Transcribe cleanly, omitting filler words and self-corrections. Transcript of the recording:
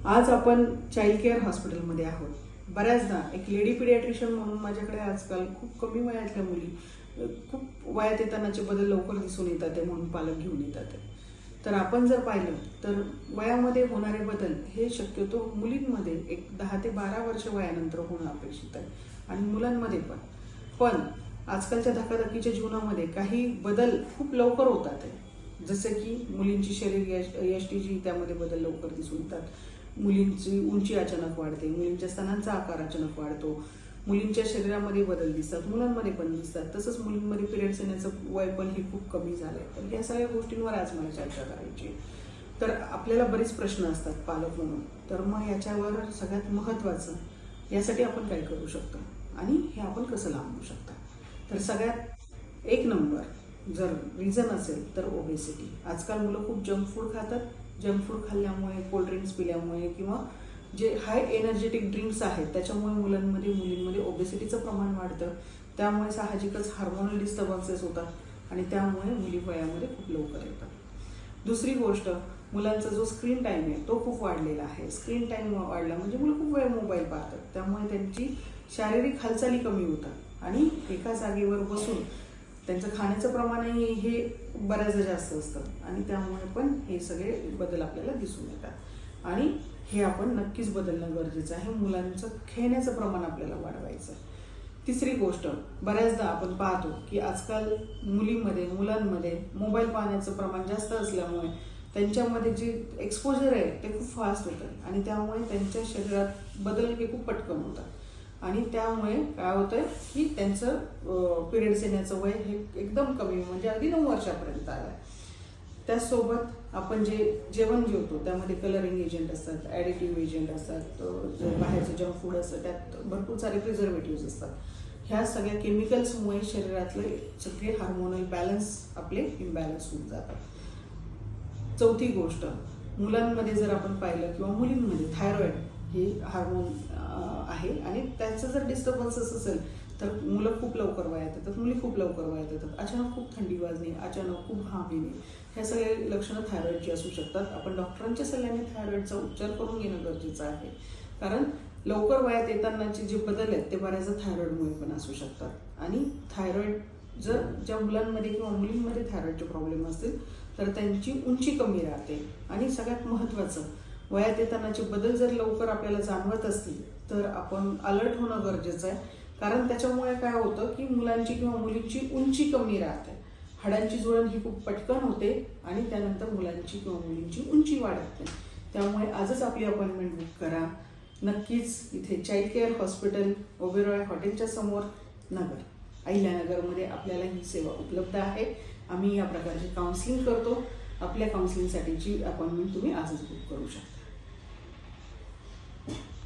आज आपण child care हॉस्पिटलमध्ये आहोत. बऱ्याचदा एक लेडी पिडियाट्रिशियन म्हणून माझ्याकडे आजकाल खूप कमी वयातल्या मुली खूप वयात येतानाचे बदल लवकर दिसून येतात म्हणून पालक घेऊन येतात. तर आपण जर पाहिलं तर वयामध्ये होणारे बदल हे शक्यतो मुलींमध्ये एक 10 ते 12 वर्ष वयानंतर होणं अपेक्षित आहे आणि मुलांमध्ये पण आजकालच्या धकाधकीच्या जीवनामध्ये काही बदल खूप लवकर होतात. जसे की मुलींची शरीर यष्टी जी त्यामध्ये बदल लवकर दिसून येतात. मुलींची उंची अचानक वाढते, मुलींच्या स्तनांचा आकार अचानक वाढतो, मुलींच्या शरीरामध्ये बदल दिसतात, मुलांमध्ये पण दिसतात. तसंच मुलींमध्ये पिरियड्स येण्याचं वय पण हे खूप कमी झालंय. तर या सगळ्या गोष्टींवर आज मला चर्चा करायची. तर आपल्याला बरेच प्रश्न असतात पालक म्हणून. तर मग याच्यावर सगळ्यात महत्त्वाचं यासाठी आपण काय करू शकतो आणि हे आपण कसं लांबवू शकतो. तर सगळ्यात एक नंबर जर रिझन असेल तर ओबेसिटी. आजकाल मुलं खूप जंक फूड खातात. जंक फूड खाल्ल्यामुळे, कोल्ड्रिंक्स पिल्यामुळे किंवा जे हाय एनर्जेटिक ड्रिंक्स आहेत त्याच्यामुळे मुलींमध्ये ओबेसिटीचं प्रमाण वाढतं. त्यामुळे साहजिकच हार्मोनल डिस्टर्बन्सेस होतात आणि त्यामुळे मुली वयामध्ये खूप लवकर येतात. दुसरी गोष्ट, मुलांचा जो स्क्रीन टाईम आहे तो खूप वाढलेला आहे. स्क्रीन टाईम वाढला म्हणजे मुलं खूप वेळ मोबाईल पाहतात. त्यामुळे त्यांची शारीरिक हालचाली कमी होतात आणि एका जागेवर बसून त्यांचं खाण्याचं प्रमाणही हे बऱ्याचदा जास्त असतं आणि त्यामुळे पण हे सगळे बदल आपल्याला दिसून येतात आणि हे आपण नक्कीच बदलणं गरजेचं आहे. मुलांचं खेळण्याचं प्रमाण आपल्याला वाढवायचं. तिसरी गोष्ट, बऱ्याचदा आपण पाहतो की आजकाल मुलांमध्ये मोबाईल पाहण्याचं प्रमाण जास्त असल्यामुळे त्यांच्यामध्ये जे एक्सपोजर आहे ते खूप फास्ट होतं आणि त्यामुळे त्यांच्या शरीरात बदल हे खूप पटकन होतात आणि त्यामुळे काय होतंय की त्यांचं पिरियड्स येण्याचं वय हे एकदम कमी म्हणजे अगदी 9 वर्षापर्यंत आलंय. त्याचसोबत आपण जे जेवण जेवतो त्यामध्ये कलरिंग एजंट असतात, ॲडिटिव्ह एजंट असतात, जे बाहेरचं जंक फूड असतं त्यात भरपूर सारे प्रिझर्वेटिव्ह असतात. ह्या सगळ्या केमिकल्समुळे शरीरातले सगळे हार्मोनल बॅलन्स आपले इम्बॅलन्स होऊन जातात. चौथी गोष्ट, मुलांमध्ये जर आपण पाहिलं किंवा मुलींमध्ये थायरॉइड हे हार्मोन आहे आणि त्याचं जर डिस्टर्बन्सेस असेल तर मुलं खूप लवकर वयात येतात, मुली खूप लवकर वयात येतात. अचानक खूप थंडी वाजणे, अचानक खूप घाम येणे, ह्या सगळे लक्षणं थायरॉइडची असू शकतात. आपण डॉक्टरांच्या सल्ल्याने थायरॉइडचा उपचार करून घेणं गरजेचं आहे. कारण लवकर वयात येतानाचे जे बदल आहेत ते बऱ्याचदा थायरॉइडमुळे पण असू शकतात आणि थायरॉइड जर ज्या मुलांमध्ये किंवा मुलींमध्ये थायरॉइडचे प्रॉब्लेम असतील तर त्यांची उंची कमी राहते आणि सगळ्यात महत्त्वाचं, वयात येतानाचे बदल जर लवकर आपल्याला जाणवत असतील तर आपण अलर्ट होणं गरजेचं आहे. कारण त्याच्यामुळे काय होतं की मुलांची किंवा मुलींची उंची कमी राहते, हाडांची जुळण ही खूप पटकन होते आणि त्यानंतर मुलांची किंवा मुलींची उंची वाढत नाही. त्यामुळे आजच आपली अपॉइंटमेंट बुक करा. नक्कीच इथे चाइल्ड केअर हॉस्पिटल ओबेरॉय हॉटेलच्या समोर नगर, अहिल्यानगरमध्ये आपल्याला ही सेवा उपलब्ध आहे. आम्ही या प्रकारची काउन्सिलिंग करतो. आपल्या काउन्सिलिंगसाठीची अपॉइंटमेंट तुम्ही आजच बुक करू शकता.